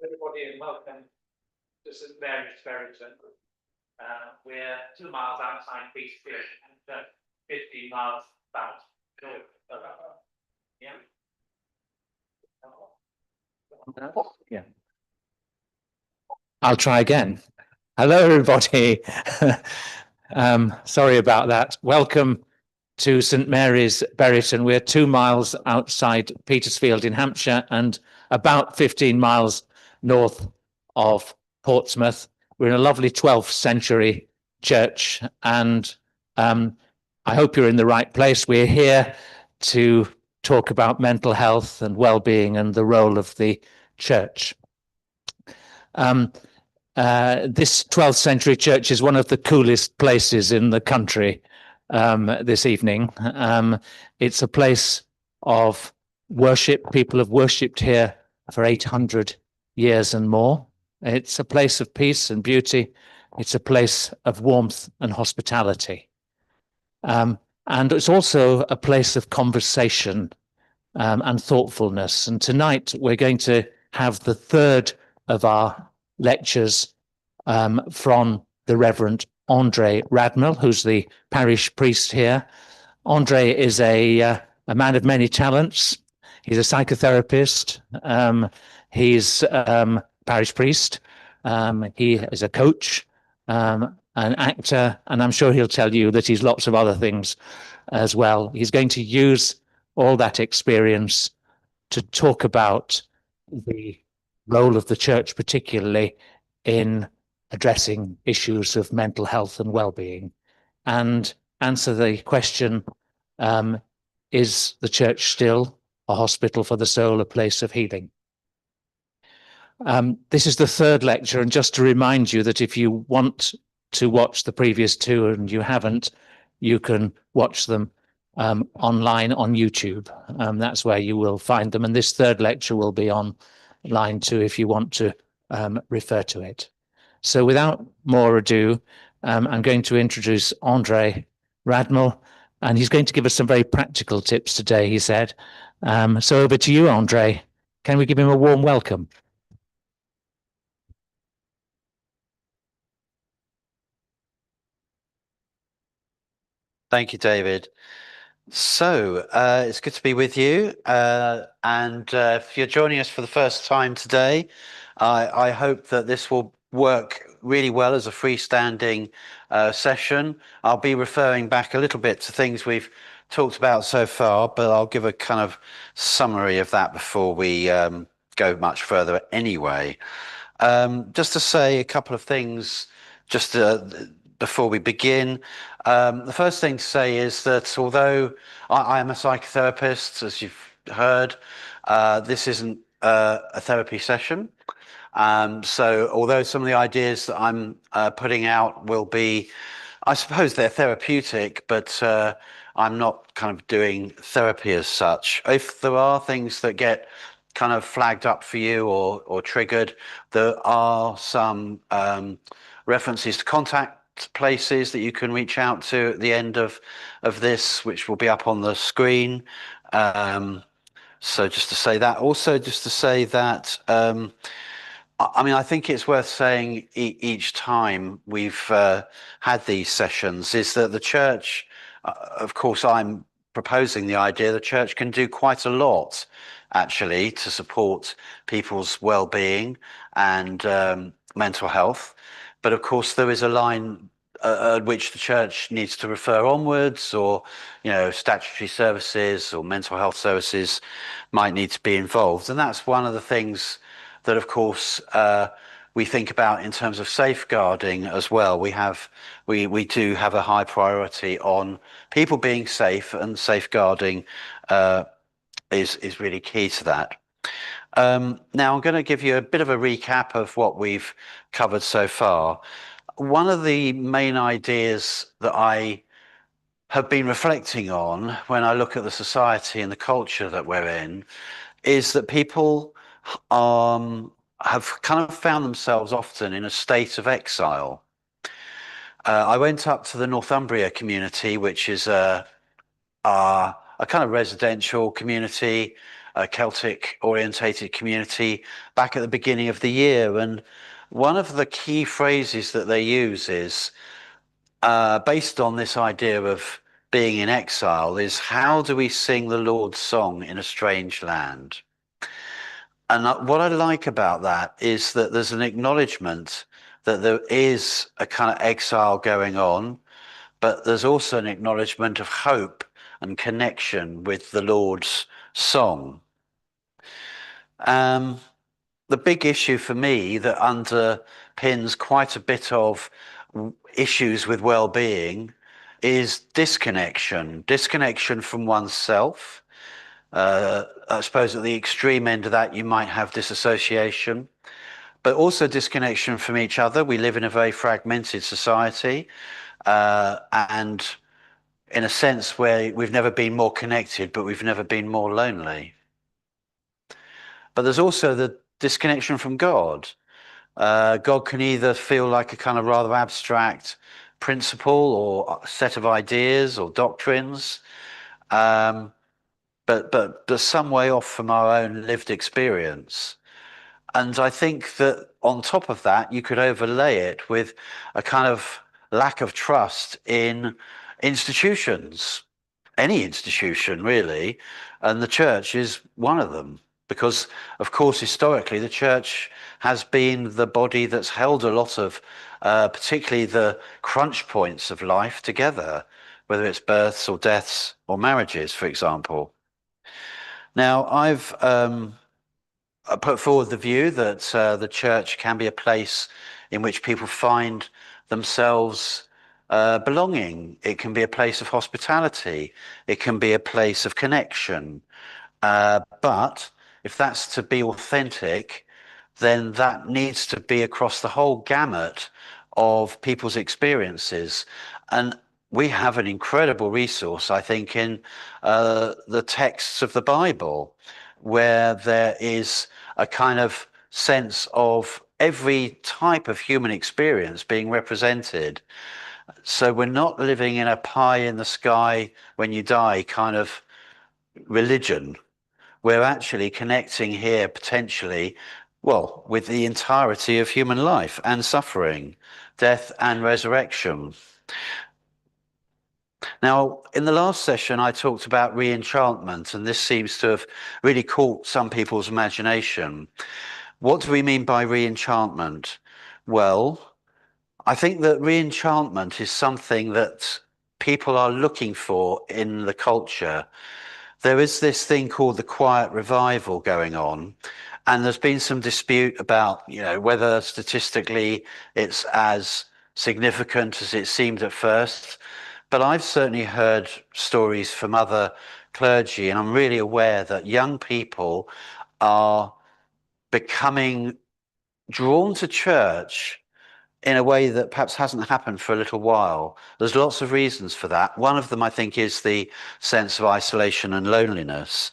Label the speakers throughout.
Speaker 1: Everybody and welcome to St Mary's Berrington. We're 2 miles outside Petersfield and 15 miles south. Yeah.
Speaker 2: Yeah. I'll try again. Hello, everybody. Sorry about that. Welcome to St Mary's Berrington. We're 2 miles outside Petersfield in Hampshire and about 15 miles north of Portsmouth. We're in a lovely 12th century church, and I hope you're in the right place. We're here to talk about mental health and well-being and the role of the church. This 12th century church is one of the coolest places in the country this evening. It's a place of worship. People have worshipped here for 800 years and more. It's a place of peace and beauty. It's a place of warmth and hospitality. And it's also a place of conversation and thoughtfulness. And tonight we're going to have the third of our lectures from the Reverend Andre Radnell, who's the parish priest here. Andre is a man of many talents. He's a psychotherapist. He's parish priest. He is a coach, an actor, and I'm sure he'll tell you that he's lots of other things as well. He's going to use all that experience to talk about the role of the church, particularly in addressing issues of mental health and well-being, and answer the question, is the church still a hospital for the soul, a place of healing? This is the third lecture, and just to remind you that if you want to watch the previous two and you haven't, you can watch them online on YouTube. That's where you will find them, and this third lecture will be online too if you want to refer to it. So without more ado, I'm going to introduce Andre Radnell, and he's going to give us some very practical tips today, he said. So over to you, Andre. Can we give him a warm welcome?
Speaker 3: Thank you, David. So it's good to be with you. And if you're joining us for the first time today, I hope that this will work really well as a freestanding session. I'll be referring back a little bit to things we've talked about so far, but I'll give a kind of summary of that before we go much further anyway. Just to say a couple of things just before we begin. The first thing to say is that although I am a psychotherapist, as you've heard, this isn't a therapy session. So although some of the ideas that I'm putting out will be, I suppose they're therapeutic, but I'm not kind of doing therapy as such. If there are things that get kind of flagged up for you or triggered, there are some references to contact places that you can reach out to at the end of this, which will be up on the screen. So just to say that. Also just to say that I mean, I think it's worth saying each time we've had these sessions is that the church, of course, I'm proposing the idea the church can do quite a lot actually to support people's well-being and mental health. But of course, there is a line at which the church needs to refer onwards, or, you know, statutory services or mental health services might need to be involved. And that's one of the things that, of course, we think about in terms of safeguarding as well. We do have a high priority on people being safe, and safeguarding is really key to that. Now I'm going to give you a bit of a recap of what we've covered so far. One of the main ideas that I have been reflecting on when I look at the society and the culture that we're in is that people have kind of found themselves often in a state of exile. I went up to the Northumbria community, which is a kind of residential community a Celtic orientated community back at the beginning of the year. And one of the key phrases that they use is based on this idea of being in exile is, how do we sing the Lord's song in a strange land? And what I like about that is that there's an acknowledgement that there is a kind of exile going on, but there's also an acknowledgement of hope and connection with the Lord's song. The big issue for me that underpins quite a bit of issues with well-being is disconnection from oneself. I suppose at the extreme end of that, you might have disassociation, but also disconnection from each other. We live in a very fragmented society, and in a sense where we've never been more connected, but we've never been more lonely. But there's also the disconnection from God. God can either feel like a kind of rather abstract principle or a set of ideas or doctrines, but they're some way off from our own lived experience. And I think that on top of that, you could overlay it with a kind of lack of trust in institutions, any institution really, and the church is one of them. Because, of course, historically, the church has been the body that's held a lot of, particularly the crunch points of life together, whether it's births or deaths or marriages, for example. Now, I've put forward the view that the church can be a place in which people find themselves belonging. It can be a place of hospitality. It can be a place of connection. But if that's to be authentic, then that needs to be across the whole gamut of people's experiences. And we have an incredible resource, I think, in the texts of the Bible, where there is a kind of sense of every type of human experience being represented. So we're not living in a pie in the sky when you die kind of religion. We're actually connecting here potentially, well, with the entirety of human life and suffering, death and resurrection. Now, in the last session, I talked about re-enchantment, and this seems to have really caught some people's imagination. What do we mean by re-enchantment? Well, I think that re-enchantment is something that people are looking for in the culture. There is this thing called the quiet revival going on, and there's been some dispute about, whether statistically it's as significant as it seemed at first. But I've certainly heard stories from other clergy, and I'm really aware that young people are becoming drawn to church in a way that perhaps hasn't happened for a little while. There's lots of reasons for that. One of them, I think, is the sense of isolation and loneliness.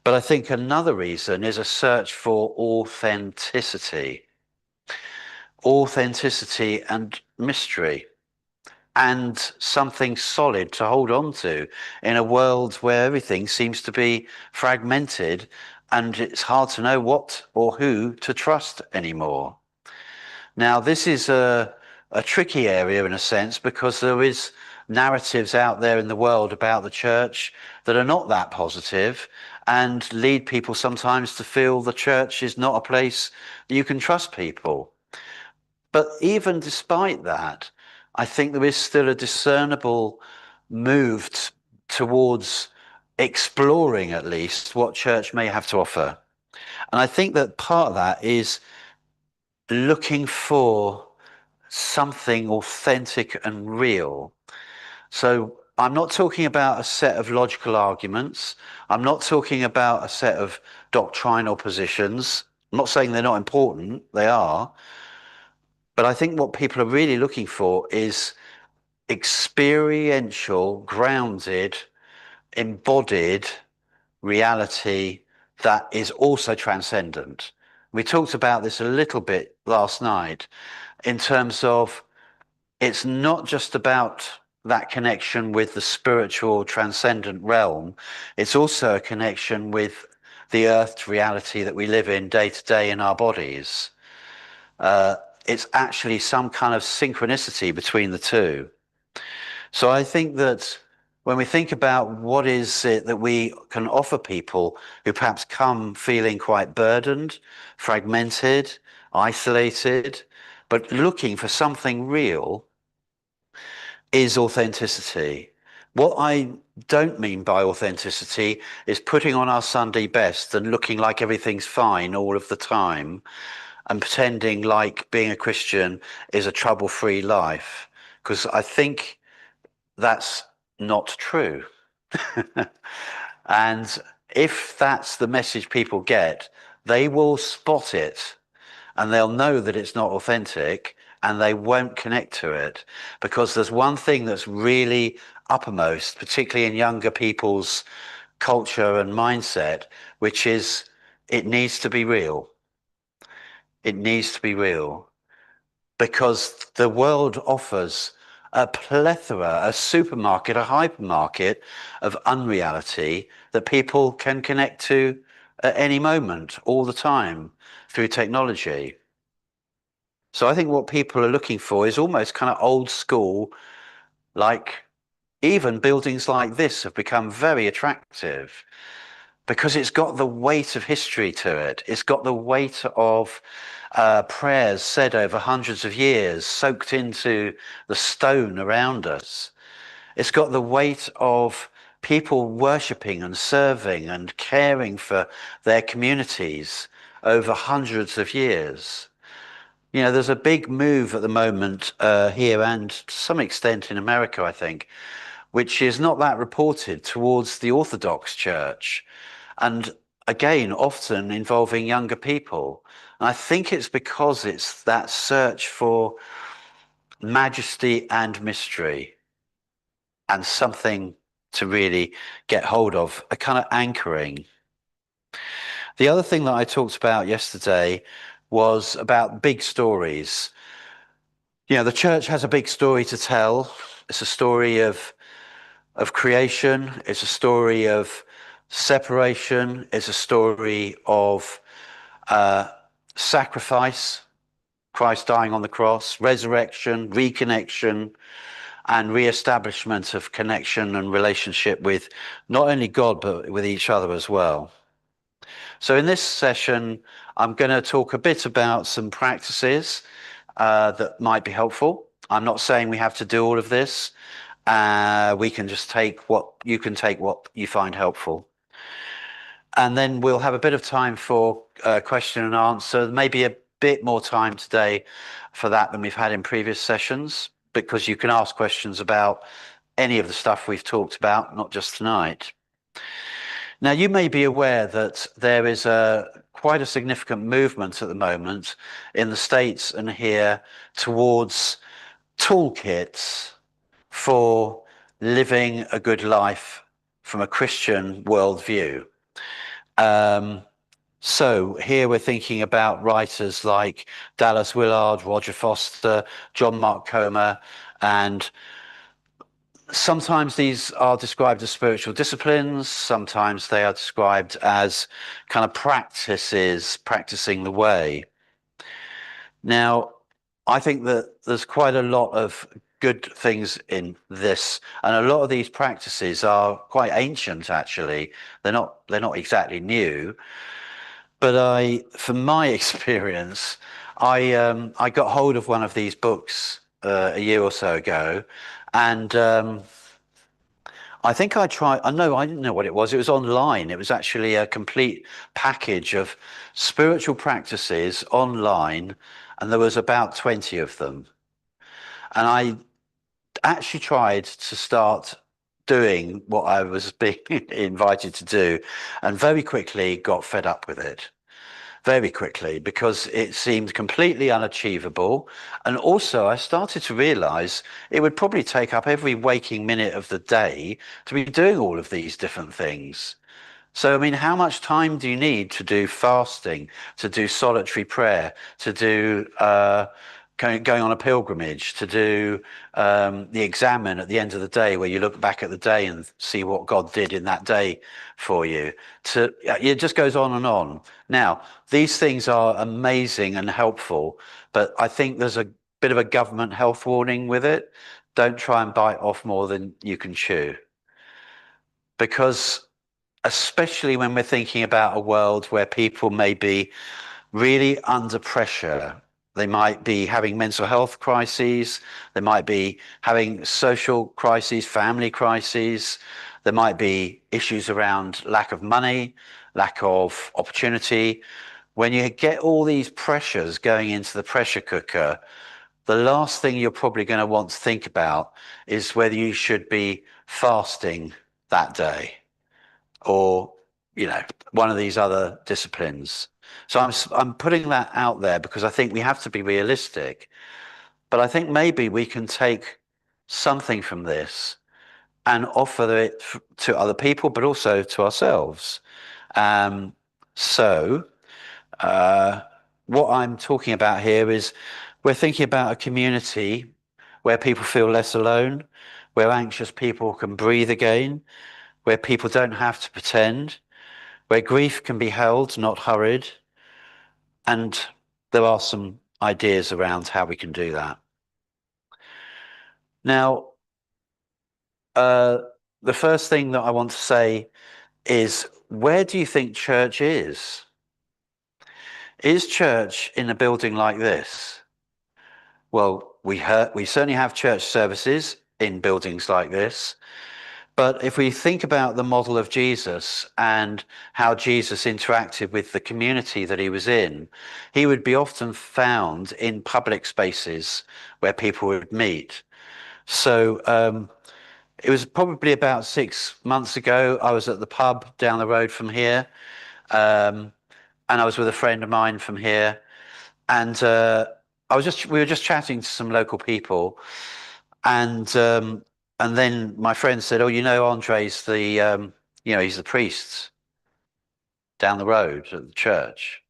Speaker 3: But I think another reason is a search for authenticity and mystery, and something solid to hold on to in a world where everything seems to be fragmented and it's hard to know what or who to trust anymore. Now, this is a tricky area in a sense, because there is narratives out there in the world about the church that are not that positive and lead people sometimes to feel the church is not a place that you can trust people. But even despite that, I think there is still a discernible move towards exploring at least what church may have to offer. And I think that part of that is looking for something authentic and real. So I'm not talking about a set of logical arguments. I'm not talking about a set of doctrinal positions. I'm not saying they're not important, they are. But I think what people are really looking for is experiential, grounded, embodied reality that is also transcendent. We talked about this a little bit last night in terms of it's not just about that connection with the spiritual transcendent realm. It's also a connection with the earth reality that we live in day to day in our bodies. It's actually some kind of synchronicity between the two. So I think that when we think about what is it that we can offer people who perhaps come feeling quite burdened, fragmented, isolated, but looking for something real, is authenticity. What I don't mean by authenticity is putting on our Sunday best and looking like everything's fine all of the time and pretending like being a Christian is a trouble-free life, because I think that's not true. And if that's the message people get, they will spot it and they'll know that it's not authentic and they won't connect to it, because there's one thing that's really uppermost, particularly in younger people's culture and mindset, which is it needs to be real. It needs to be real, because the world offers a plethora, a supermarket, a hypermarket of unreality that people can connect to at any moment, all the time, through technology. So I think what people are looking for is almost kind of old school, like even buildings like this have become very attractive because it's got the weight of history to it. It's got the weight of prayers said over hundreds of years, soaked into the stone around us. It's got the weight of people worshipping and serving and caring for their communities over hundreds of years. You know, there's a big move at the moment here and to some extent in America, I think, which is not that reported, towards the Orthodox Church. And again, often involving younger people. And I think it's because it's that search for majesty and mystery and something to really get hold of, a kind of anchoring. The other thing that I talked about yesterday was about big stories. You know, the church has a big story to tell. It's a story of creation. It's a story of separation. It's a story of sacrifice, Christ dying on the cross, resurrection, reconnection, and re-establishment of connection and relationship with not only God, but with each other as well. So in this session, I'm going to talk a bit about some practices that might be helpful. I'm not saying we have to do all of this. We can just take what you find helpful. And then we'll have a bit of time for question and answer, maybe a bit more time today for that than we've had in previous sessions, because you can ask questions about any of the stuff we've talked about, not just tonight. Now, you may be aware that there is quite a significant movement at the moment in the States and here towards toolkits for living a good life from a Christian worldview. So here we're thinking about writers like Dallas Willard, Roger Foster, John Mark Comer, and sometimes these are described as spiritual disciplines. Sometimes they are described as kind of practices, practicing the way. Now, I think that there's quite a lot of good things in this, and a lot of these practices are quite ancient. Actually, they're not exactly new. But from my experience, I got hold of one of these books a year or so ago, and I think I tried. I know I didn't know what it was. It was online. It was actually a complete package of spiritual practices online, and there was about 20 of them. And I actually tried to start doing what I was being invited to do, and very quickly got fed up with it. Very quickly, because it seemed completely unachievable. And also I started to realize it would probably take up every waking minute of the day to be doing all of these different things. So, I mean, how much time do you need to do fasting, to do solitary prayer, to do going on a pilgrimage, to do the examen at the end of the day, where you look back at the day and see what God did in that day for you. It just goes on and on. Now, these things are amazing and helpful, but I think there's a bit of a government health warning with it. Don't try and bite off more than you can chew. Because especially when we're thinking about a world where people may be really under pressure, they might be having mental health crises, they might be having social crises, family crises, there might be issues around lack of money, lack of opportunity. When you get all these pressures going into the pressure cooker, the last thing you're probably going to want to think about is whether you should be fasting that day, or one of these other disciplines. So I'm putting that out there because I think we have to be realistic, but I think maybe we can take something from this and offer it to other people, but also to ourselves. So what I'm talking about here is we're thinking about a community where people feel less alone, where anxious people can breathe again, where people don't have to pretend, where grief can be held, not hurried. And there are some ideas around how we can do that. Now, the first thing that I want to say is, where do you think church is? Is church in a building like this? Well, we certainly have church services in buildings like this. But if we think about the model of Jesus and how Jesus interacted with the community that he was in, he would be often found in public spaces where people would meet. So it was probably about 6 months ago. I was at the pub down the road from here, and I was with a friend of mine from here, and we were just chatting to some local people, and then my friend said, "Oh, Andre's he's the priest down the road at the church."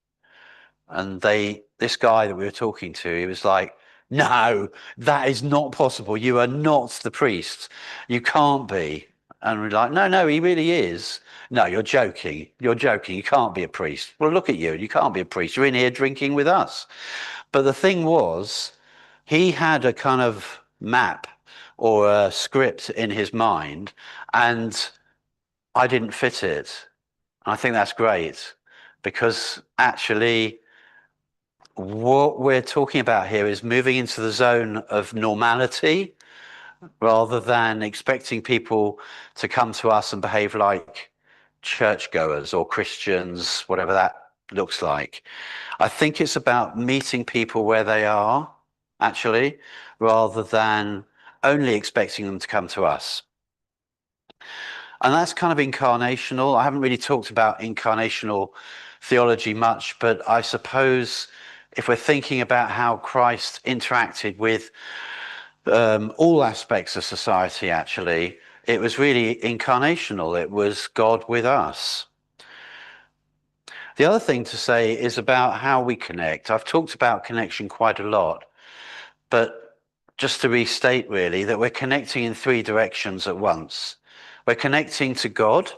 Speaker 3: And this guy that we were talking to, he was like, "No, that is not possible. You are not the priest. You can't be." And we're like, "No, he really is." "No, you're joking. You're joking. You can't be a priest." "Well, look at you. You can't be a priest. You're in here drinking with us." But the thing was, he had a kind of map or a script in his mind, and I didn't fit it. I think that's great, because actually what we're talking about here is moving into the zone of normality rather than expecting people to come to us and behave like churchgoers or Christians, whatever that looks like. I think it's about meeting people where they are, actually, rather than only expecting them to come to us. And that's kind of incarnational. I haven't really talked about incarnational theology much, but I suppose if we're thinking about how Christ interacted with all aspects of society, actually, it was really incarnational. It was God with us. The other thing to say is about how we connect. I've talked about connection quite a lot, but just to restate really that we're connecting in 3 directions at once. We're connecting to God,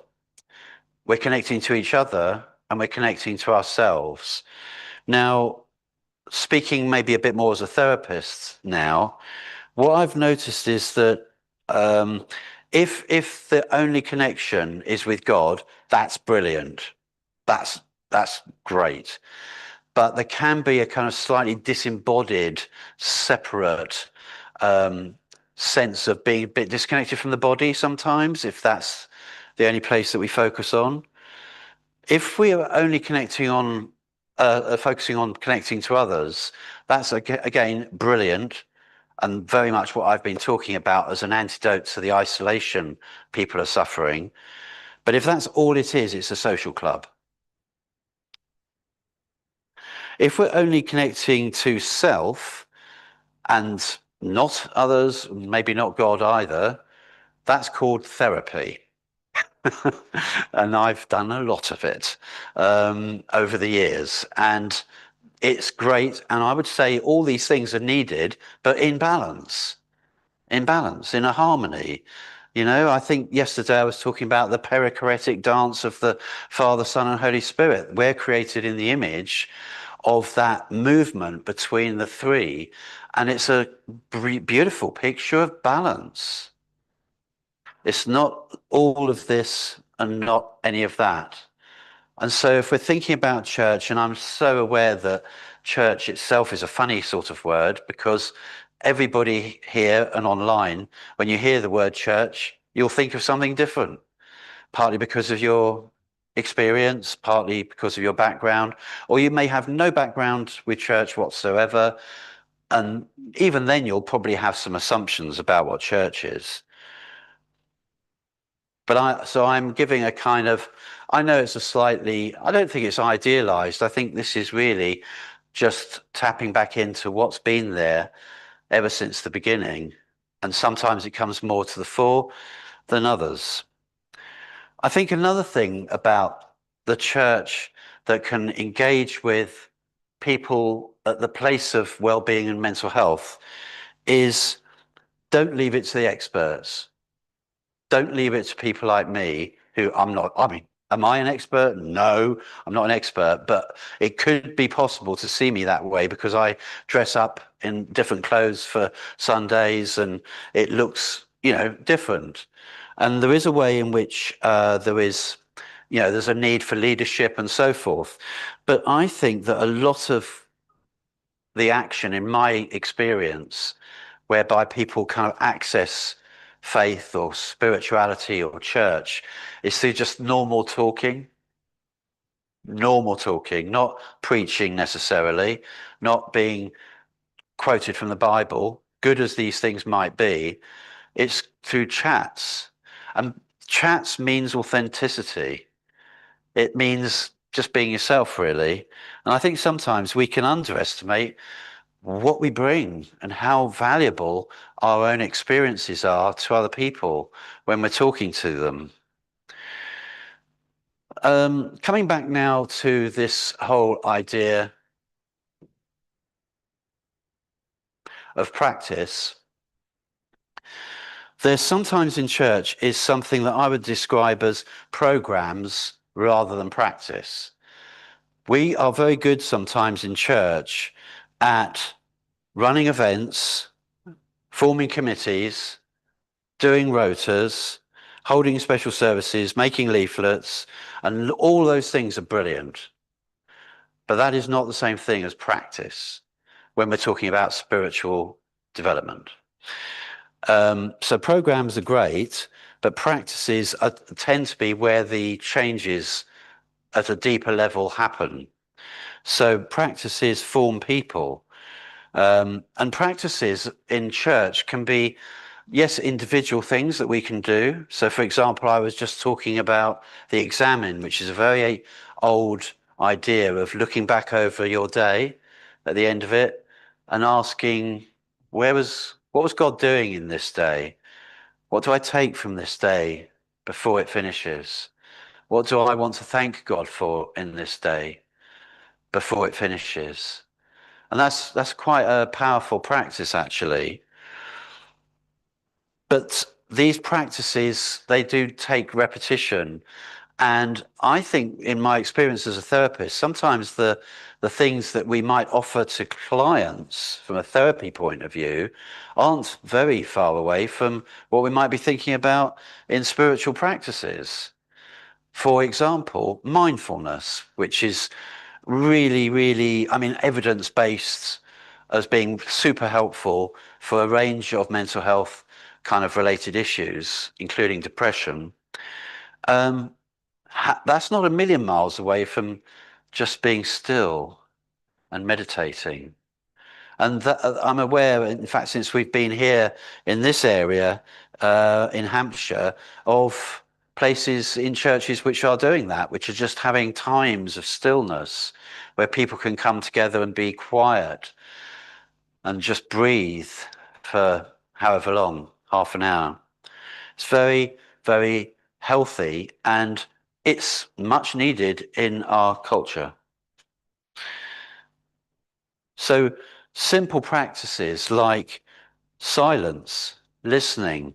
Speaker 3: we're connecting to each other, and we're connecting to ourselves. Now, speaking maybe a bit more as a therapist now, what I've noticed is that if the only connection is with God, that's brilliant. That's great. But there can be a kind of slightly disembodied, separate sense of being a bit disconnected from the body sometimes, if that's the only place that we focus on. If we are only focusing on connecting to others, that's again brilliant, and very much what I've been talking about as an antidote to the isolation people are suffering. But if that's all it is, it's a social club. If we're only connecting to self and not others, maybe not God either, that's called therapy. And I've done a lot of it over the years. And it's great. And I would say all these things are needed, but in balance, in a harmony. You know, I think yesterday I was talking about the perichoretic dance of the Father, Son, and Holy Spirit. We're created in the image of that movement between the three. And it's a beautiful picture of balance. It's not all of this and not any of that. And so if we're thinking about church, and I'm so aware that church itself is a funny sort of word, because everybody here and online, when you hear the word church, you'll think of something different, partly because of your experience, partly because of your background, or you may have no background with church whatsoever. And even then, you'll probably have some assumptions about what church is. But I'm giving a kind of, I know it's a slightly, I don't think it's idealized. I think this is really just tapping back into what's been there ever since the beginning. And sometimes it comes more to the fore than others. I think another thing about the church that can engage with people at the place of well-being and mental health is don't leave it to the experts. Don't leave it to people like me who I'm not. I mean, am I an expert? No, I'm not an expert, but it could be possible to see me that way because I dress up in different clothes for Sundays and it looks, different. And there is a way in which there is, there's a need for leadership and so forth. But I think that a lot of the action, in my experience, whereby people kind of access faith or spirituality or church is through just normal talking, not preaching necessarily, not being quoted from the Bible, good as these things might be. It's through chats. And chats means authenticity. It means just being yourself, really. And I think sometimes we can underestimate what we bring and how valuable our own experiences are to other people when we're talking to them. Coming back now to this whole idea of practice, there's sometimes in church is something that I would describe as programs rather than practice. We are very good sometimes in church at running events, forming committees, doing rotas, holding special services, making leaflets, and all those things are brilliant. But that is not the same thing as practice when we're talking about spiritual development. So programs are great, but practices tend to be where the changes at a deeper level happen. So practices form people. And practices in church can be, yes, individual things that we can do. So, for example, I was just talking about the examine, which is a very old idea of looking back over your day at the end of it and asking, what was God doing in this day? What do I take from this day before it finishes? What do I want to thank God for in this day before it finishes? And that's quite a powerful practice, actually. But these practices, they do take repetition. And I think in my experience as a therapist, sometimes the things that we might offer to clients from a therapy point of view aren't very far away from what we might be thinking about in spiritual practices. For example, mindfulness, which is really, really, evidence-based as being super helpful for a range of mental health kind of related issues, including depression. That's not a million miles away from just being still and meditating. And I'm aware, in fact, since we've been here in this area, in Hampshire, of places in churches which are doing that, which are just having times of stillness where people can come together and be quiet and just breathe for however long, half an hour. It's very, very healthy and it's much needed in our culture. So simple practices like silence, listening,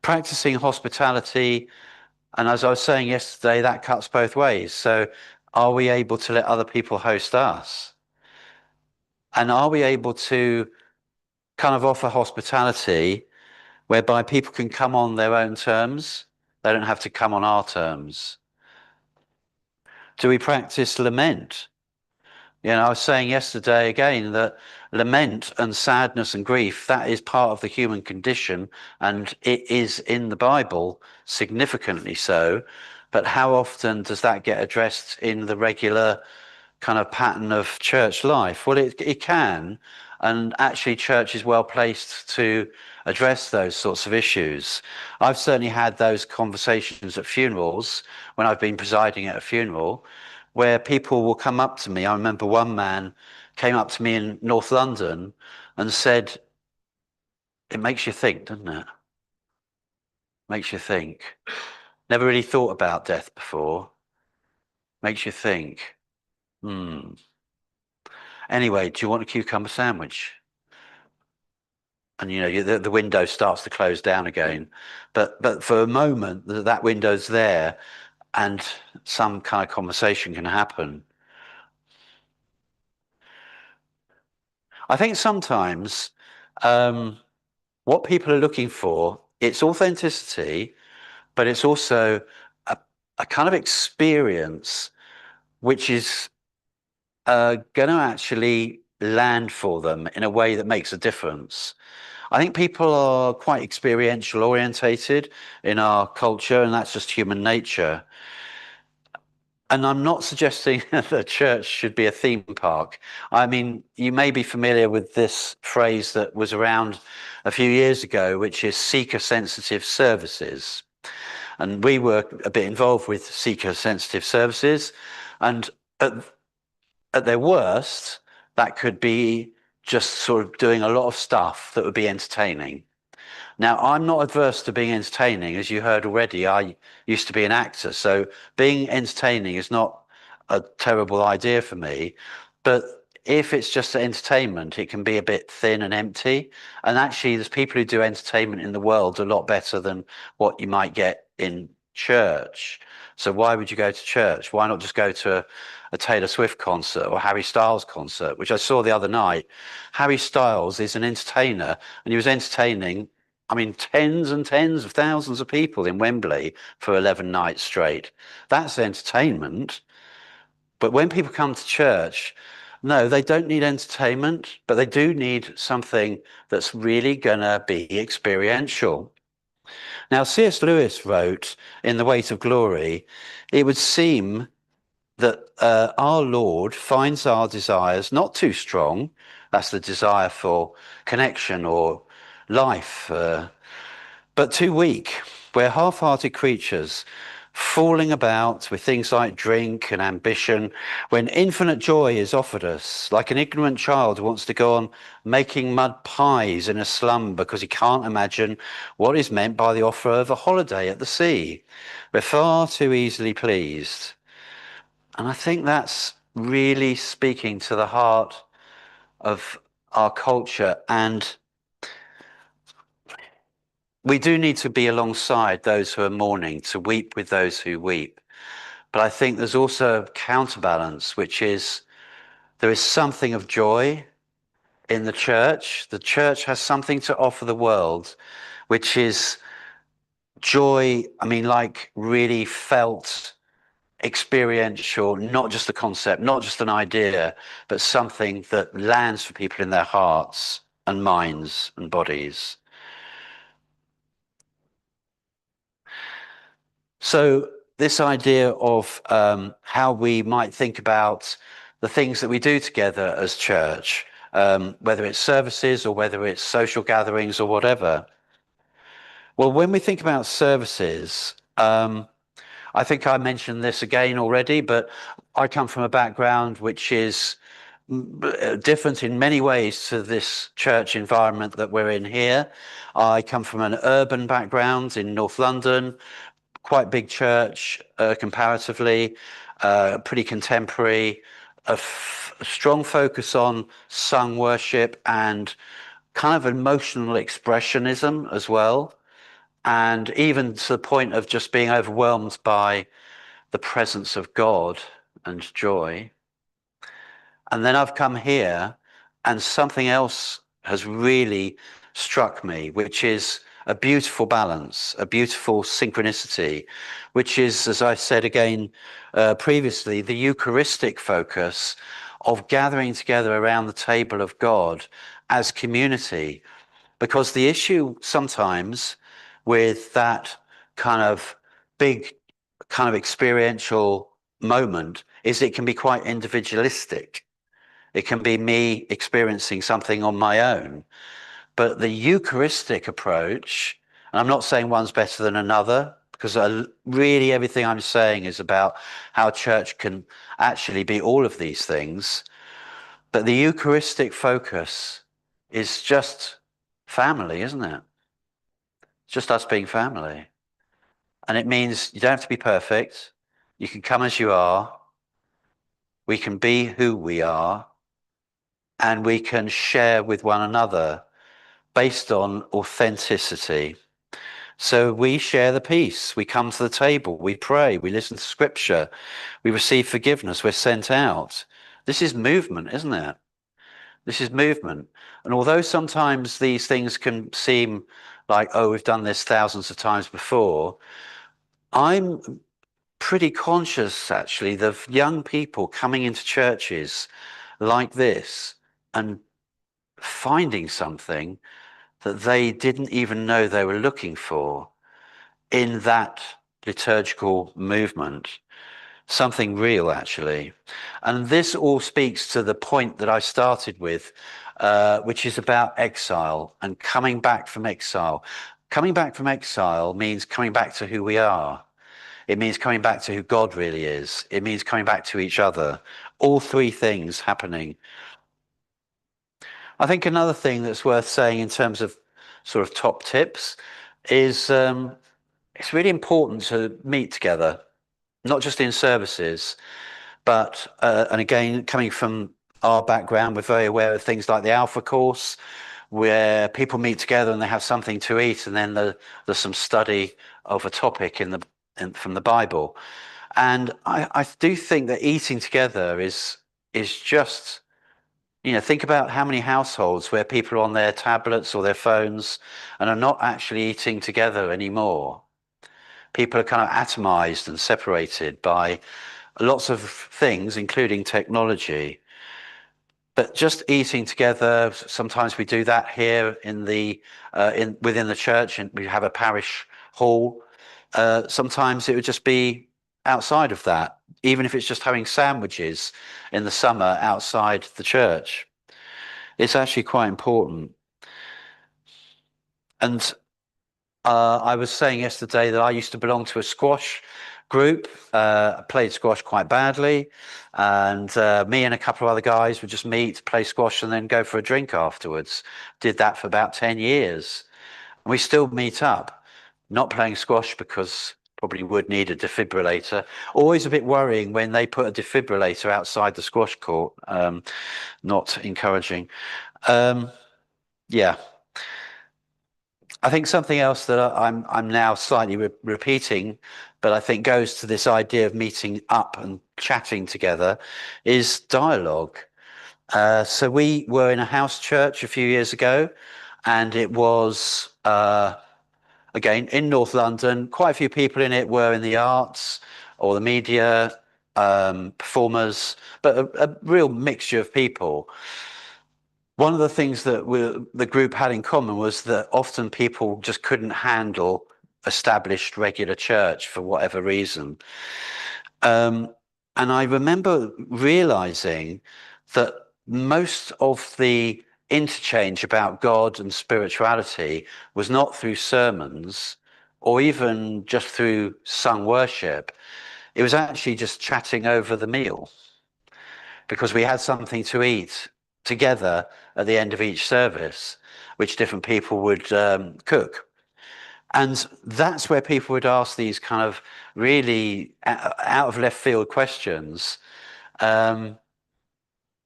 Speaker 3: practicing hospitality. And as I was saying yesterday, that cuts both ways. So are we able to let other people host us? And are we able to kind of offer hospitality whereby people can come on their own terms? They don't have to come on our terms. Do we practice lament? You know, I was saying yesterday again that lament and sadness and grief, that is part of the human condition, and it is in the Bible, significantly so. But how often does that get addressed in the regular kind of pattern of church life? Well, it can, and actually church is well placed to address those sorts of issues. I've certainly had those conversations at funerals when I've been presiding at a funeral, where people will come up to me. I remember one man came up to me in North London and said, "It makes you think, doesn't it? Makes you think. Never really thought about death before. Makes you think. Hmm. Anyway, do you want a cucumber sandwich?" And you know, the window starts to close down again. But for a moment, that window's there, and some kind of conversation can happen. I think sometimes what people are looking for, it's authenticity, but it's also a kind of experience which is going to actually land for them in a way that makes a difference. I think people are quite experiential orientated in our culture, and that's just human nature. And I'm not suggesting that the church should be a theme park. I mean, you may be familiar with this phrase that was around a few years ago, which is seeker sensitive services. And we were a bit involved with seeker sensitive services. And at their worst, that could be just sort of doing a lot of stuff that would be entertaining. Now, I'm not adverse to being entertaining. As you heard already, I used to be an actor. So being entertaining is not a terrible idea for me. But if it's just entertainment, it can be a bit thin and empty. And actually, there's people who do entertainment in the world a lot better than what you might get in church. So why would you go to church? Why not just go to a Taylor Swift concert or Harry Styles concert, which I saw the other night? Harry Styles is an entertainer, and he was entertaining, I mean, tens and tens of thousands of people in Wembley for 11 nights straight. That's entertainment. But when people come to church, no, they don't need entertainment, but they do need something that's really going to be experiential. Now, C.S. Lewis wrote in The Weight of Glory, it would seem that our Lord finds our desires not too strong. That's the desire for connection or life, but too weak. We're half-hearted creatures, fooling about with things like drink and ambition, when infinite joy is offered us, like an ignorant child who wants to go on making mud pies in a slum because he can't imagine what is meant by the offer of a holiday at the sea. We're far too easily pleased. And I think that's really speaking to the heart of our culture. And we do need to be alongside those who are mourning, to weep with those who weep. But I think there's also a counterbalance, which is there is something of joy in the church. The church has something to offer the world, which is joy, I mean, like really felt, experiential, not just a concept, not just an idea, but something that lands for people in their hearts and minds and bodies. So this idea of how we might think about the things that we do together as church, whether it's services or whether it's social gatherings or whatever. Well, when we think about services, I think I mentioned this again already, but I come from a background which is different in many ways to this church environment that we're in here. I come from an urban background in North London, quite big church comparatively, pretty contemporary, a strong focus on sung worship and kind of emotional expressionism as well. And even to the point of just being overwhelmed by the presence of God and joy. And then I've come here and something else has really struck me, which is a beautiful balance, a beautiful synchronicity, which is, as I said again previously, the Eucharistic focus of gathering together around the table of God as community. Because the issue sometimes with that kind of big, kind of experiential moment is it can be quite individualistic. It can be me experiencing something on my own. But the Eucharistic approach, and I'm not saying one's better than another, because really everything I'm saying is about how church can actually be all of these things. But the Eucharistic focus is just family, isn't it? It's just us being family. And it means you don't have to be perfect. You can come as you are. We can be who we are. And we can share with one another based on authenticity. So we share the peace. We come to the table. We pray. We listen to scripture. We receive forgiveness. We're sent out. This is movement, isn't it? This is movement. And although sometimes these things can seem like, oh, we've done this thousands of times before, I'm pretty conscious, actually, of young people coming into churches like this and finding something that they didn't even know they were looking for in that liturgical movement. Something real, actually. And this all speaks to the point that I started with, which is about exile and coming back from exile. Coming back from exile means coming back to who we are. It means coming back to who God really is. It means coming back to each other. All three things happening. I think another thing that's worth saying in terms of sort of top tips is it's really important to meet together, not just in services, but, and again, coming from our background, we're very aware of things like the Alpha course, where people meet together and they have something to eat, and then there's some study of a topic from the Bible. And I do think that eating together is just, think about how many households where people are on their tablets or their phones and are not actually eating together anymore. People are kind of atomized and separated by lots of things, including technology. But just eating together, sometimes we do that here within the church, and we have a parish hall. Sometimes it would just be outside of that, even if it's just having sandwiches in the summer outside the church. It's actually quite important. And I was saying yesterday that I used to belong to a squash group. I played squash quite badly, and me and a couple of other guys would just meet, play squash, and then go for a drink afterwards. Did that for about 10 years. And we still meet up, not playing squash because probably would need a defibrillator. Always a bit worrying when they put a defibrillator outside the squash court. Not encouraging. Yeah. I think something else that I'm now slightly repeating, but I think goes to this idea of meeting up and chatting together, is dialogue. So we were in a house church a few years ago, and it was again in North London. Quite a few people in it were in the arts or the media, performers, but a real mixture of people. One of the things that the group had in common was that often people just couldn't handle established regular church for whatever reason. And I remember realizing that most of the interchange about God and spirituality was not through sermons or even just through sung worship. It was actually just chatting over the meal, because we had something to eat together at the end of each service, which different people would cook. And that's where people would ask these kind of really out of left field questions.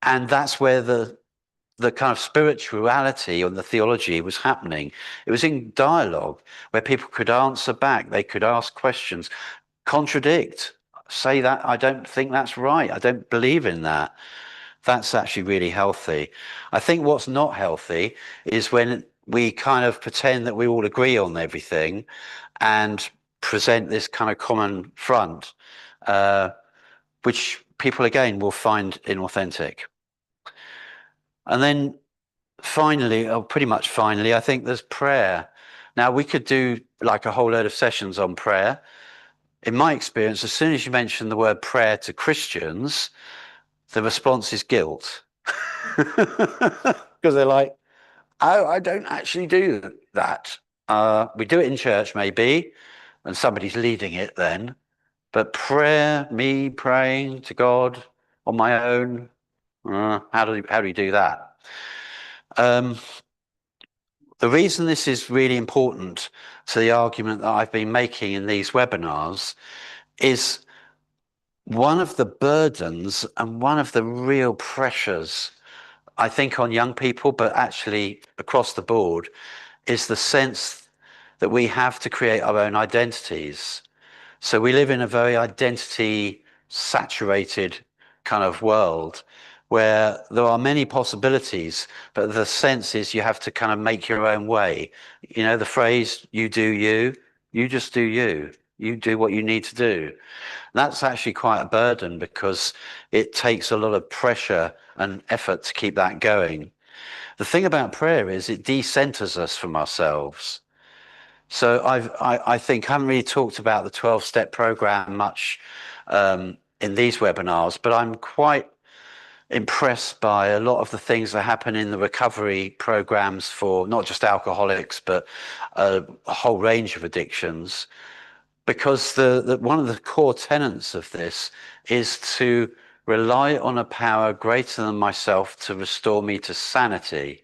Speaker 3: And that's where the kind of spirituality or the theology was happening. It was in dialogue where people could answer back, they could ask questions, contradict, say that I don't think that's right, I don't believe in that. That's actually really healthy. I think what's not healthy is when we kind of pretend that we all agree on everything and present this kind of common front, which people again will find inauthentic. And then finally, or pretty much finally, I think there's prayer. Now, we could do like a whole load of sessions on prayer. In my experience, as soon as you mention the word prayer to Christians, the response is guilt. Because they're like, oh, I don't actually do that. We do it in church, maybe, and somebody's leading it then. But prayer, me praying to God on my own, how do you do that? The reason this is really important to the argument that I've been making in these webinars is one of the burdens and one of the real pressures, I think, on young people, but actually across the board, is the sense that we have to create our own identities. So we live in a very identity saturated kind of world where there are many possibilities, but the sense is you have to kind of make your own way. You know, the phrase, you do you just do you do what you need to do. That's actually quite a burden because it takes a lot of pressure and effort to keep that going. The thing about prayer is it decenters us from ourselves. So I think I haven't really talked about the 12-step program much in these webinars, but I'm quite impressed by a lot of the things that happen in the recovery programs for not just alcoholics, but a whole range of addictions. Because one of the core tenets of this is to rely on a power greater than myself to restore me to sanity.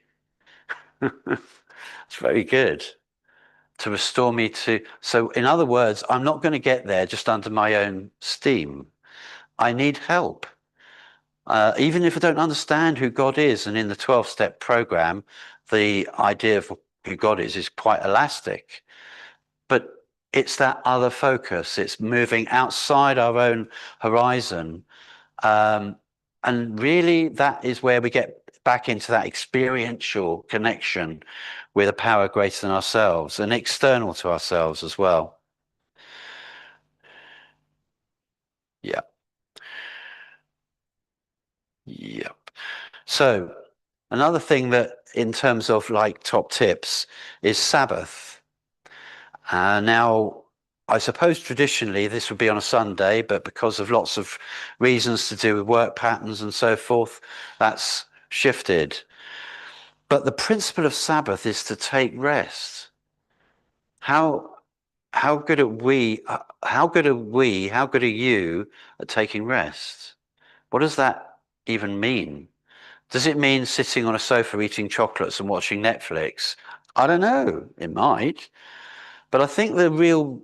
Speaker 3: It's very good. To restore me to, so in other words, I'm not going to get there just under my own steam. I need help. Even if I don't understand who God is, and in the 12-step program, the idea of who God is quite elastic. But it's that other focus. It's moving outside our own horizon. And really, that is where we get back into that experiential connection with a power greater than ourselves and external to ourselves as well. Yeah. Yep. So another thing that in terms of like top tips is Sabbath. Now, I suppose traditionally this would be on a Sunday, but because of lots of reasons to do with work patterns and so forth, that's shifted. But the principle of Sabbath is to take rest. How good are we? How good are you at taking rest? What does that even mean? Does it mean sitting on a sofa eating chocolates and watching Netflix? I don't know. It might. But I think the real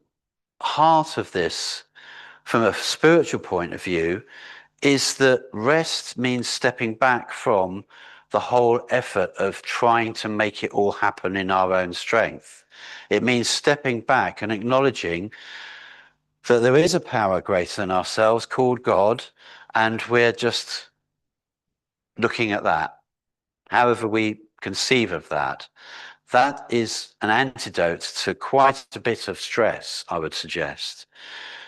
Speaker 3: heart of this, from a spiritual point of view, is that rest means stepping back from the whole effort of trying to make it all happen in our own strength. It means stepping back and acknowledging that there is a power greater than ourselves called God, and we're just looking at that, however we conceive of that. That is an antidote to quite a bit of stress, I would suggest.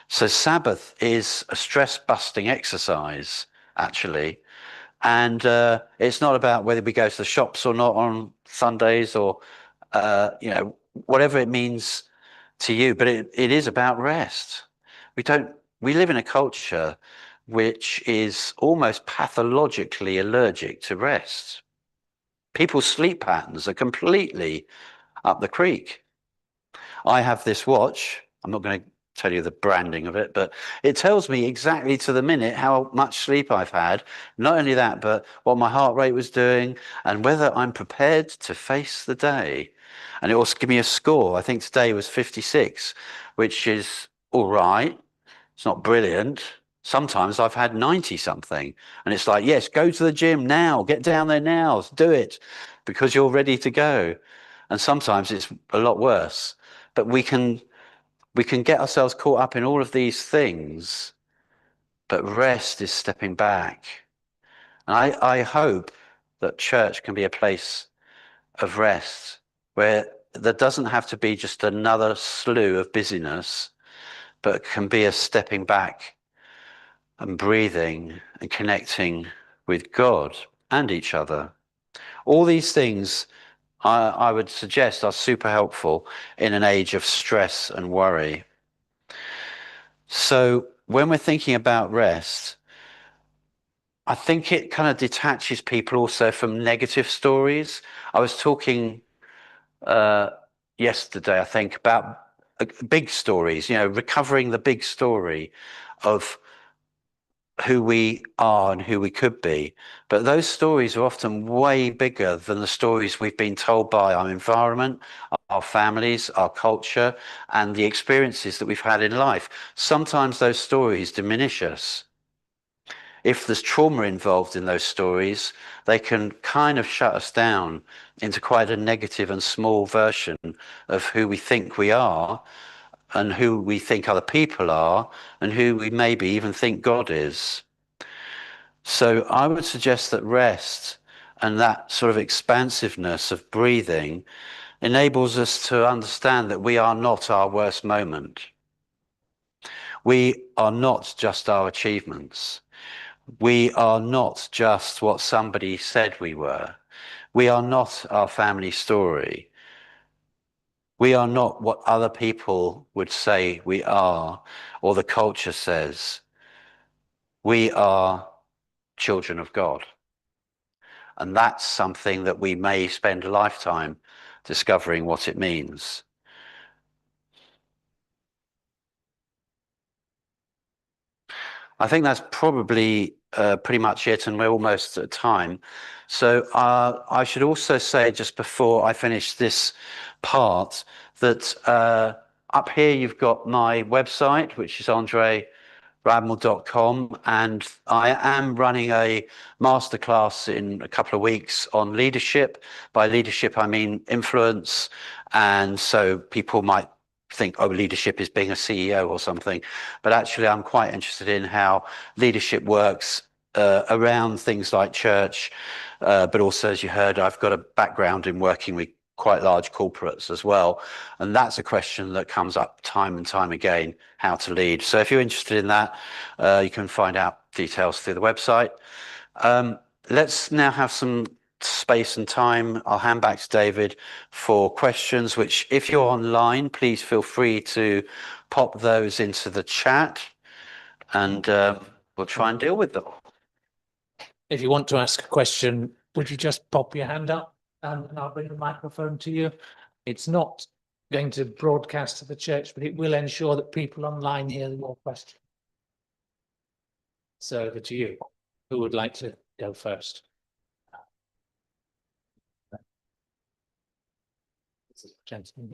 Speaker 3: So Sabbath is a stress-busting exercise, actually. And it's not about whether we go to the shops or not on Sundays or, whatever it means to you, but it is about rest. We live in a culture which is almost pathologically allergic to rest. People's sleep patterns are completely up the creek. I have this watch. I'm not going to tell you the branding of it, but it tells me exactly to the minute how much sleep I've had. Not only that, but what my heart rate was doing and whether I'm prepared to face the day. And it also give me a score. I think today was 56, which is all right. It's not brilliant, Sometimes I've had 90 something, and it's like, yes, go to the gym now, get down there now, do it, because you're ready to go. And sometimes it's a lot worse. But we can get ourselves caught up in all of these things, but rest is stepping back. And I hope that church can be a place of rest where there doesn't have to be just another slew of busyness, but can be a stepping back and breathing and connecting with God and each other. All these things I would suggest are super helpful in an age of stress and worry. So when we're thinking about rest, I think it kind of detaches people also from negative stories. I was talking yesterday, I think, about big stories, recovering the big story of who we are and who we could be. But those stories are often way bigger than the stories we've been told by our environment, our families, our culture, and the experiences that we've had in life. Sometimes those stories diminish us. If there's trauma involved in those stories, they can kind of shut us down into quite a negative and small version of who we think we are and who we think other people are and who we maybe even think God is. So I would suggest that rest and that sort of expansiveness of breathing enables us to understand that we are not our worst moment. We are not just our achievements. We are not just what somebody said we were. We are not our family story. We are not what other people would say we are, or the culture says. We are children of God. And that's something that we may spend a lifetime discovering what it means. I think that's probably pretty much it, and we're almost at time. So I should also say, just before I finish this part, that up here you've got my website, which is andreradmiral.com, and I am running a masterclass in a couple of weeks on leadership. By leadership, I mean influence, and so people might think, oh, leadership is being a CEO or something, but actually I'm quite interested in how leadership works around things like church, but also, as you heard, I've got a background in working with quite large corporates as well, and that's a question that comes up time and time again, how to lead. So if you're interested in that, you can find out details through the website. Let's now have some space and time. I'll hand back to David for questions, which if you're online, please feel free to pop those into the chat, and we'll try and deal with them.
Speaker 2: If you want to ask a question, would you just pop your hand up and I'll bring the microphone to you. It's not going to broadcast to the church, but it will ensure that people online hear your question. So over to you. Who would like to go first? This is gentleman.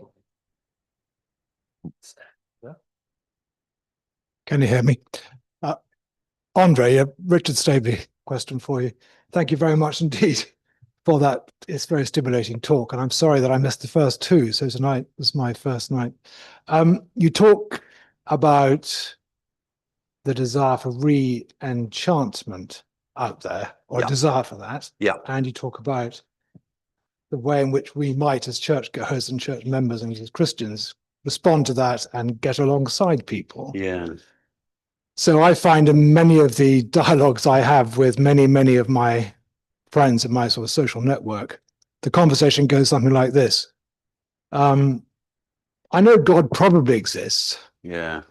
Speaker 4: Can you hear me? Andre, a Richard Staveley question for you. Thank you very much indeed for that. It's very stimulating talk, and I'm sorry that I missed the first two, so tonight was my first night. You talk about the desire for re-enchantment out there, or
Speaker 3: Yeah.
Speaker 4: desire for that.
Speaker 3: Yeah.
Speaker 4: And you talk about the way in which we might, as churchgoers and church members and as Christians, respond to that and get alongside people.
Speaker 3: Yeah.
Speaker 4: So I find in many of the dialogues I have with many of my friends in my sort of social network, the conversation goes something like this. I know God probably exists.
Speaker 3: Yeah.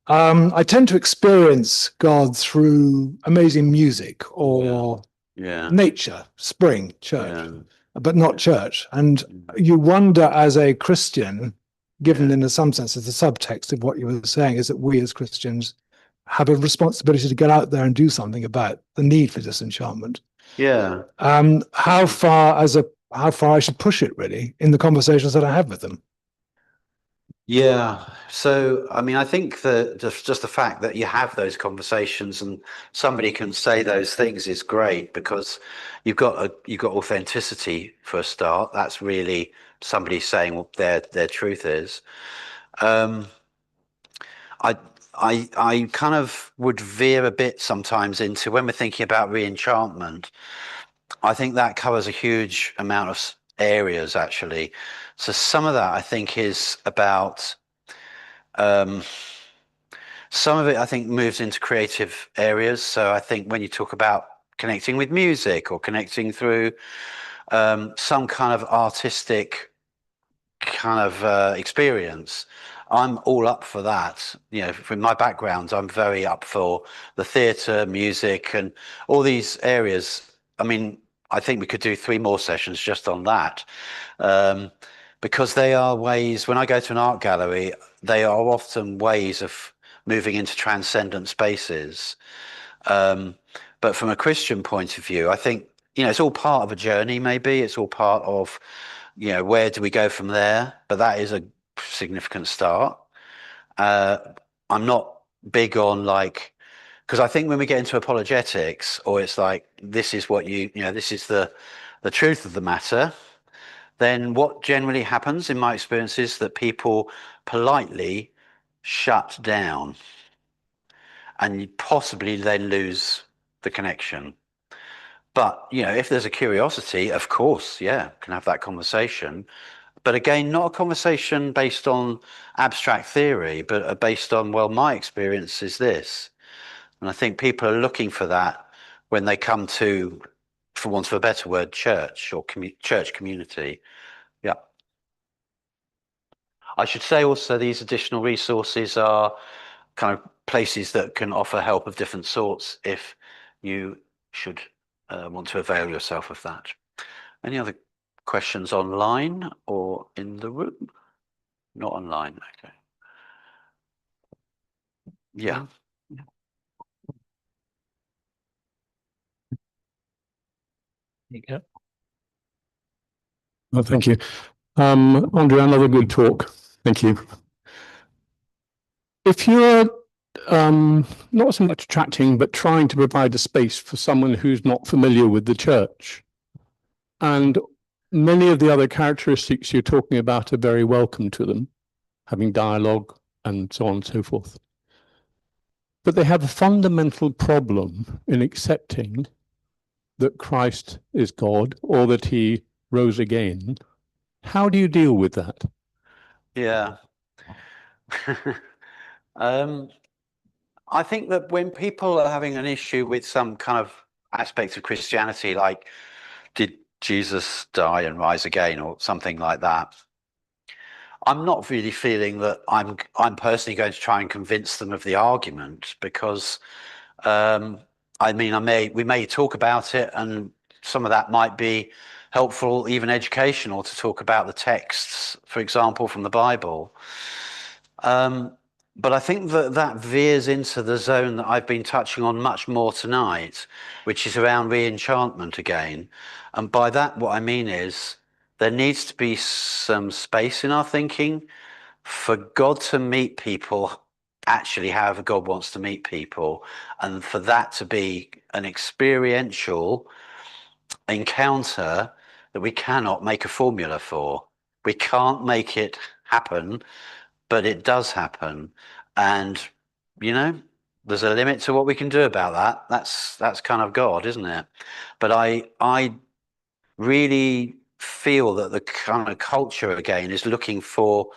Speaker 4: I tend to experience God through amazing music or
Speaker 3: Yeah.
Speaker 4: nature, spring, church,
Speaker 3: Yeah.
Speaker 4: but not church. And you wonder as a Christian, given in some sense as the subtext of what you were saying is that we as Christians have a responsibility to get out there and do something about the need for disenchantment.
Speaker 3: Yeah.
Speaker 4: How far I should push it really in the conversations that I have with them.
Speaker 3: Yeah. So, I mean, I think that just the fact that you have those conversations and somebody can say those things is great, because you've got authenticity for a start. That's really somebody saying what their truth is. Um, I I kind of would veer a bit sometimes into, when we're thinking about re-enchantment, I think that covers a huge amount of areas actually. So some of that I think is about some of it I think moves into creative areas. So I think when you talk about connecting with music or connecting through some kind of artistic kind of experience, I'm all up for that. You know, from my background, I'm very up for the theatre, music, and all these areas. I mean, I think we could do 3 more sessions just on that, um, because they are ways. When I go to an art gallery, they are often ways of moving into transcendent spaces. Um, but from a Christian point of view, I think, you know, it's all part of a journey. Maybe it's all part of, you know, where do we go from there? But that is a significant start. Uh, I'm not big on like, because I think when we get into apologetics, or it's like, this is what you know, this is the truth of the matter, then what generally happens in my experience is that people politely shut down, and you possibly then lose the connection. But, you know, if there's a curiosity, of course, yeah, can have that conversation. But again, not a conversation based on abstract theory, but based on, well, my experience is this. And I think people are looking for that when they come to, for want of a better word, church or church community. Yeah. I should say also these additional resources are kind of places that can offer help of different sorts if you should want to avail yourself of that. Any other questions online or in the room? Not online. Okay. Yeah.
Speaker 2: Yeah.
Speaker 5: Well, thank you. Andrea, another good talk. Thank you. If you're not so much attracting, but trying to provide a space for someone who's not familiar with the church, and many of the other characteristics you're talking about are very welcome to them, having dialogue and so on and so forth. But they have a fundamental problem in accepting that Christ is God or that he rose again. How do you deal with that?
Speaker 3: Yeah. I think that when people are having an issue with some kind of aspect of Christianity, like did Jesus die and rise again or something like that, I'm not really feeling that I'm personally going to try and convince them of the argument, because I mean, we may talk about it, and some of that might be helpful, even educational, to talk about the texts, for example, from the Bible. But I think that veers into the zone that I've been touching on much more tonight, which is around re-enchantment again. And by that, what I mean is there needs to be some space in our thinking for God to meet people actually however God wants to meet people, and for that to be an experiential encounter that we cannot make a formula for. We can't make it happen, but it does happen. And, you know, there's a limit to what we can do about that. That's kind of God, isn't it? But I really feel that the kind of culture again is looking for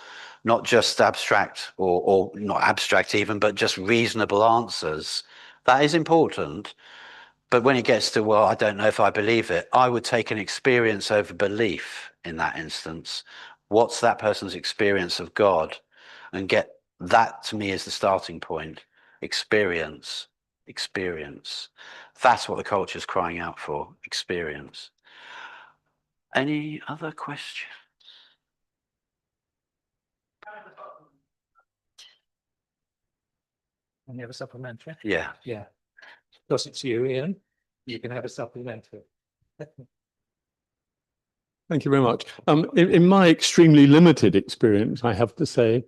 Speaker 3: not just abstract or not abstract even, but just reasonable answers. That is important. But when it gets to, well, I don't know if I believe it, I would take an experience over belief in that instance. What's that person's experience of God? And get that, to me, is the starting point. Experience. Experience. That's what the culture is crying out for. Experience. Any other questions?
Speaker 2: And you have a supplementary?
Speaker 3: Yeah.
Speaker 2: Yeah. Of course, it's you, Ian. You can have a supplementary.
Speaker 5: Thank you very much. In my extremely limited experience, I have to say,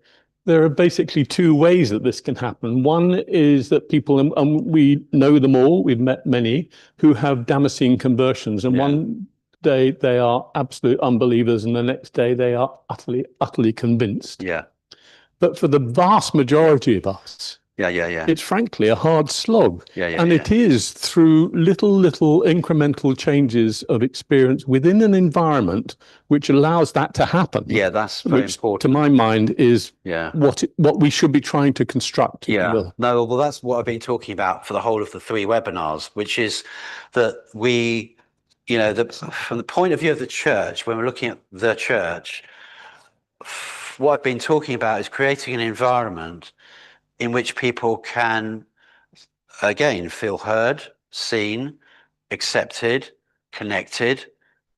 Speaker 5: there are basically two ways that this can happen. One is that people, and we know them all, we've met many, who have Damascene conversions, and
Speaker 3: Yeah.
Speaker 5: one day they are absolute unbelievers, and the next day they are utterly convinced.
Speaker 3: Yeah.
Speaker 5: But for the vast majority of us,
Speaker 3: Yeah.
Speaker 5: it's frankly a hard slog.
Speaker 3: Yeah.
Speaker 5: And it is through little incremental changes of experience within an environment which allows that to happen.
Speaker 3: Yeah, that's very
Speaker 5: which,
Speaker 3: important.
Speaker 5: to my mind, is
Speaker 3: Yeah.
Speaker 5: what we should be trying to construct.
Speaker 3: Yeah. No, well, that's what I've been talking about for the whole of the 3 webinars, which is that we, from the point of view of the church, when we're looking at the church, what I've been talking about is creating an environment in which people can, again, feel heard, seen, accepted, connected.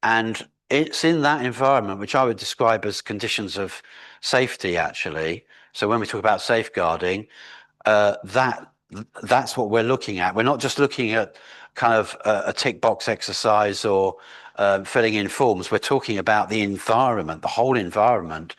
Speaker 3: And it's in that environment, which I would describe as conditions of safety, actually. So when we talk about safeguarding, that's what we're looking at. We're not just looking at kind of a tick box exercise or filling in forms. We're talking about the environment, the whole environment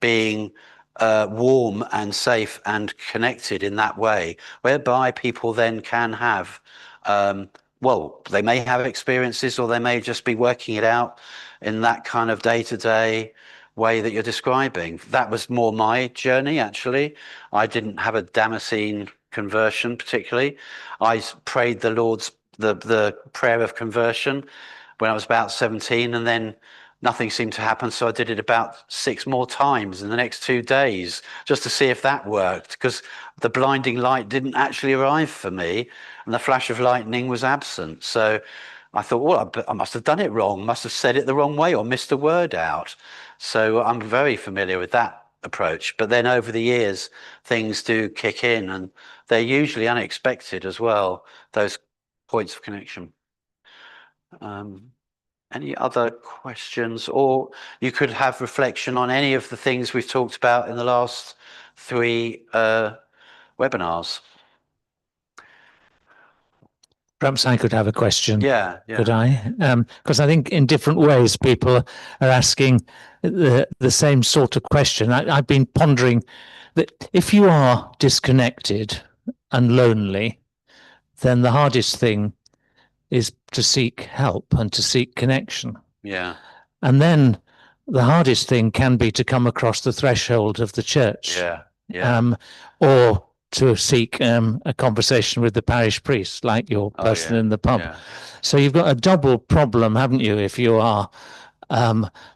Speaker 3: being warm and safe and connected in that way, whereby people then can have, they may have experiences, or they may just be working it out in that kind of day-to-day way that you're describing. That was more my journey, actually. I didn't have a Damascene conversion particularly. I prayed the prayer of conversion when I was about 17, and then nothing seemed to happen, so I did it about 6 more times in the next 2 days just to see if that worked, because the blinding light didn't actually arrive for me and the flash of lightning was absent. So I thought, well, I must have done it wrong, must have said it the wrong way or missed a word out. So I'm very familiar with that approach. But then over the years, things do kick in, and they're usually unexpected as well, those points of connection. Any other questions? Or you could have reflection on any of the things we've talked about in the last 3 webinars.
Speaker 2: Perhaps I could have a question.
Speaker 3: Yeah.
Speaker 2: Could I? Because I think in different ways people are asking the same sort of question. I've been pondering that if you are disconnected and lonely, then the hardest thing is to seek help and to seek connection.
Speaker 3: Yeah.
Speaker 2: And then the hardest thing can be to come across the threshold of the church.
Speaker 3: Yeah.
Speaker 2: Or to seek a conversation with the parish priest, like your person in the pub.
Speaker 3: Yeah.
Speaker 2: So you've got a double problem, haven't you, if you are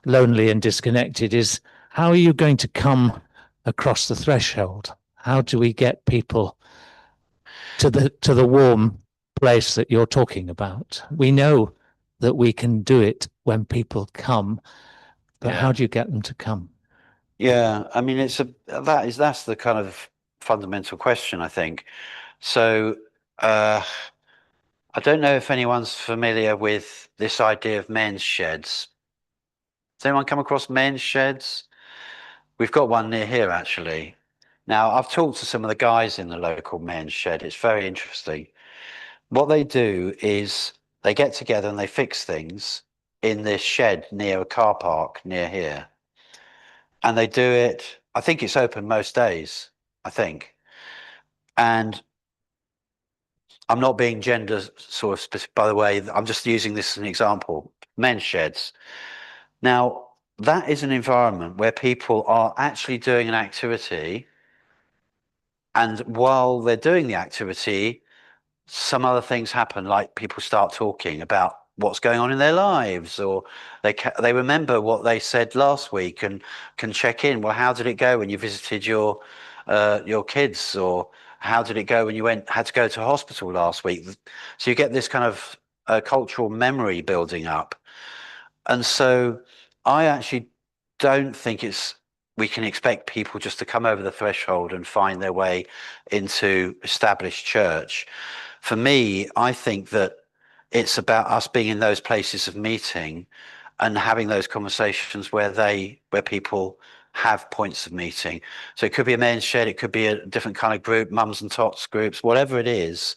Speaker 2: lonely and disconnected, is how are you going to come across the threshold? How do we get people to the warm place that you're talking about? We know that we can do it when people come, but how do you get them to come?
Speaker 3: Yeah, I mean, that's the kind of fundamental question, I think. So I don't know if anyone's familiar with this idea of men's sheds. Has anyone come across men's sheds? We've got one near here, actually. Now, I've talked to some of the guys in the local men's shed. It's very interesting. What they do is they get together and they fix things in this shed near a car park near here. And they do it, I think it's open most days, I think. And I'm not being gender sort of specific, by the way, I'm just using this as an example, men's sheds. Now, that is an environment where people are actually doing an activity, and while they're doing the activity, some other things happen, like people start talking about what's going on in their lives, or they remember what they said last week and can check in. Well, how did it go when you visited your kids, or how did it go when you had to go to hospital last week? So you get this kind of cultural memory building up. And so I actually don't think we can expect people just to come over the threshold and find their way into established church. For me, I think that it's about us being in those places of meeting and having those conversations where people have points of meeting. So it could be a men's shed, it could be a different kind of group, mums and tots groups, whatever it is.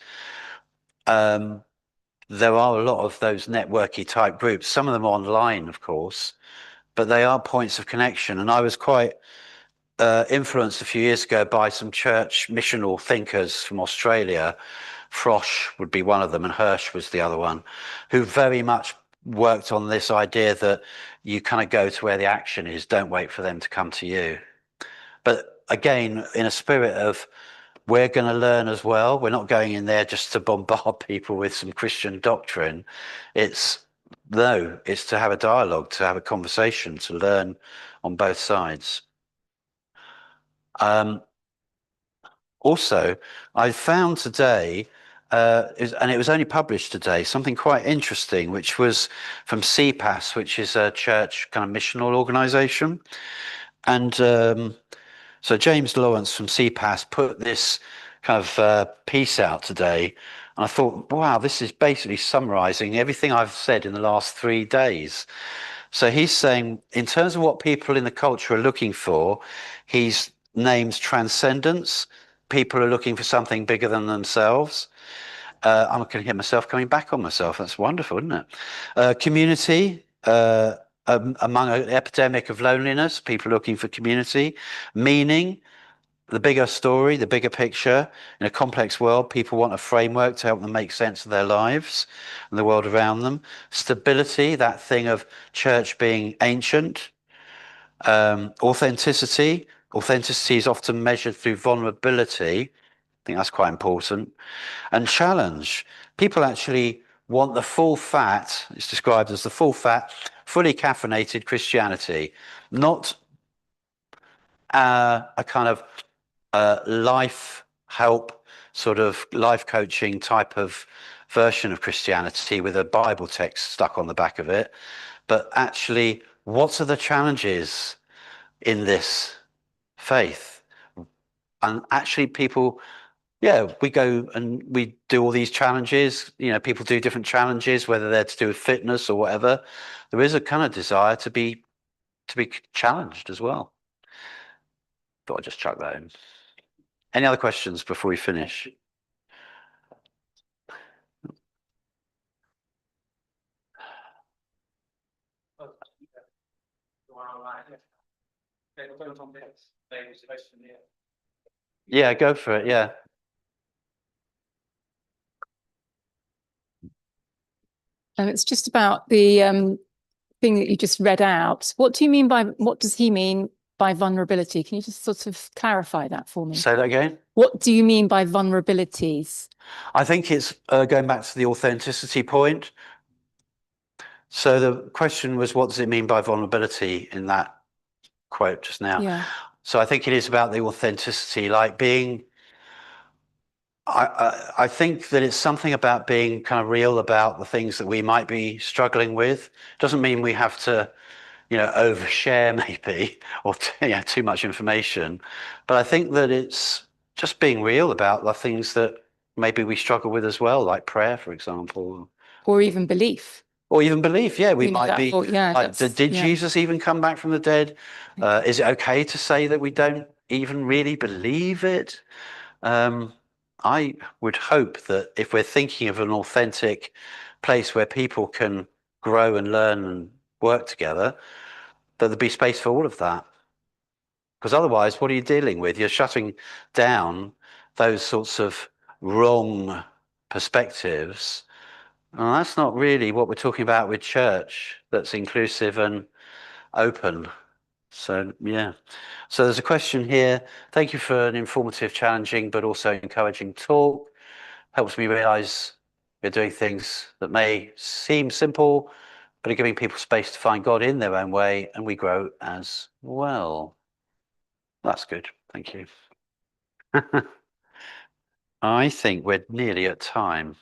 Speaker 3: there are a lot of those networky type groups, some of them online, of course, but they are points of connection. And I was quite influenced a few years ago by some church missional thinkers from Australia. Frosch would be one of them, and Hirsch was the other one, who very much worked on this idea that you kind of go to where the action is, don't wait for them to come to you. But again, in a spirit of, we're going to learn as well. We're not going in there just to bombard people with some Christian doctrine. It's to have a dialogue, to have a conversation, to learn on both sides. Also, I found today, and it was only published today, something quite interesting, which was from CPAS, which is a church kind of missional organization. And so James Lawrence from CPAS put this kind of piece out today. And I thought, wow, this is basically summarizing everything I've said in the last 3 days. So he's saying, in terms of what people in the culture are looking for, he's names transcendence. People are looking for something bigger than themselves. I'm going to hear myself coming back on myself. That's wonderful, isn't it? Community, among an epidemic of loneliness, people looking for community. Meaning, the bigger story, the bigger picture. In a complex world, people want a framework to help them make sense of their lives and the world around them. Stability, that thing of church being ancient. Authenticity. Authenticity is often measured through vulnerability. I think that's quite important. And challenge. People actually want the full fat, it's described as the full fat, fully caffeinated Christianity, not a kind of life help, sort of life coaching type of version of Christianity with a Bible text stuck on the back of it, but actually, what are the challenges in this faith? And actually people, yeah, we go and we do all these challenges, you know, people do different challenges, whether they're to do with fitness or whatever. There is a kind of desire to be challenged as well. Thought I'd just chuck that in. Any other questions before we finish? Yeah, go for it. Yeah.
Speaker 6: It's just about the thing that you just read out. What does he mean by vulnerability? Can you just sort of clarify that for me?
Speaker 3: Say that again.
Speaker 6: What do you mean by vulnerabilities?
Speaker 3: I think it's going back to the authenticity point. So the question was, what does it mean by vulnerability in that quote just now?
Speaker 6: Yeah.
Speaker 3: So I think it is about the authenticity, like being, I think that it's something about being kind of real about the things that we might be struggling with. Doesn't mean we have to, you know, overshare maybe, or too much information. But I think that it's just being real about the things that maybe we struggle with as well, like prayer, for example.
Speaker 6: Or even belief.
Speaker 3: Or even belief, yeah, we
Speaker 6: You know,
Speaker 3: might be. Like, did
Speaker 6: yeah.
Speaker 3: Jesus even come back from the dead? Is it okay to say that we don't even really believe it? I would hope that if we're thinking of an authentic place where people can grow and learn and work together, that there'd be space for all of that. Because otherwise, what are you dealing with? You're shutting down those sorts of wrong perspectives. And that's not really what we're talking about with church, that's inclusive and open. So, yeah. So there's a question here. Thank you for an informative, challenging, but also encouraging talk. Helps me realize we're doing things that may seem simple, but are giving people space to find God in their own way, and we grow as well. That's good. Thank you. I think we're nearly at time.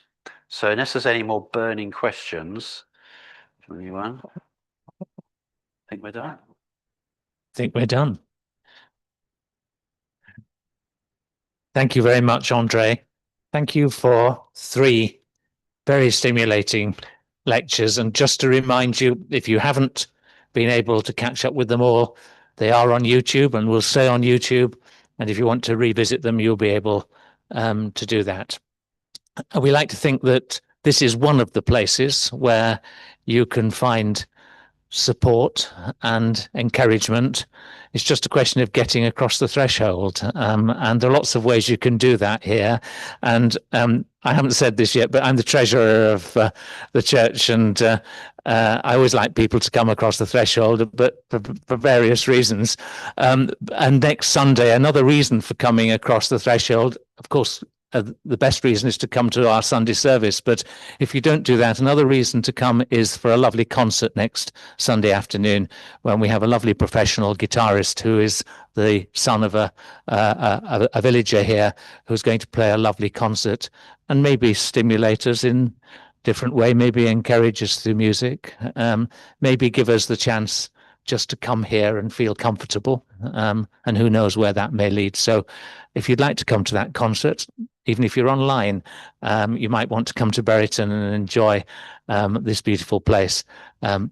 Speaker 3: So unless there's any more burning questions from anyone, I think we're done.
Speaker 2: Think we're done. Thank you very much, Andre. Thank you for 3 very stimulating lectures. And just to remind you, if you haven't been able to catch up with them all, they are on YouTube and will stay on YouTube. And if you want to revisit them, you'll be able to do that. And we like to think that this is one of the places where you can find support and encouragement. It's just a question of getting across the threshold. And there are lots of ways you can do that here. And I haven't said this yet, but I'm the treasurer of the church, and I always like people to come across the threshold, but for various reasons. And next Sunday, another reason for coming across the threshold, of course, the best reason is to come to our Sunday service. But if you don't do that, another reason to come is for a lovely concert next Sunday afternoon, when we have a lovely professional guitarist who is the son of a villager here, who's going to play a lovely concert and maybe stimulate us in different way, maybe encourage us through music, maybe give us the chance just to come here and feel comfortable, and who knows where that may lead. So if you'd like to come to that concert, even if you're online, you might want to come to Buryton and enjoy this beautiful place.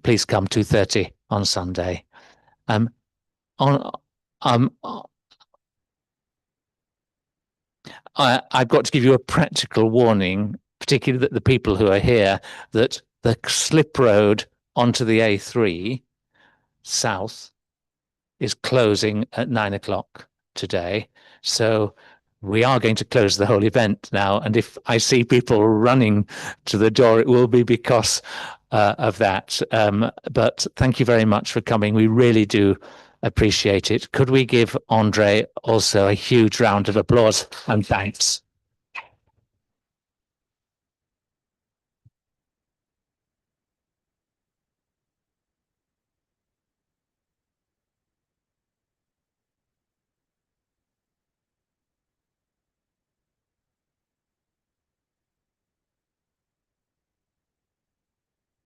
Speaker 2: Please come 2:30 on Sunday. I've got to give you a practical warning, particularly that the people who are here, that the slip road onto the A3 south is closing at 9 o'clock today. So we are going to close the whole event now. And if I see people running to the door, it will be because of that. But thank you very much for coming. We really do appreciate it. Could we give Andre also a huge round of applause and thanks?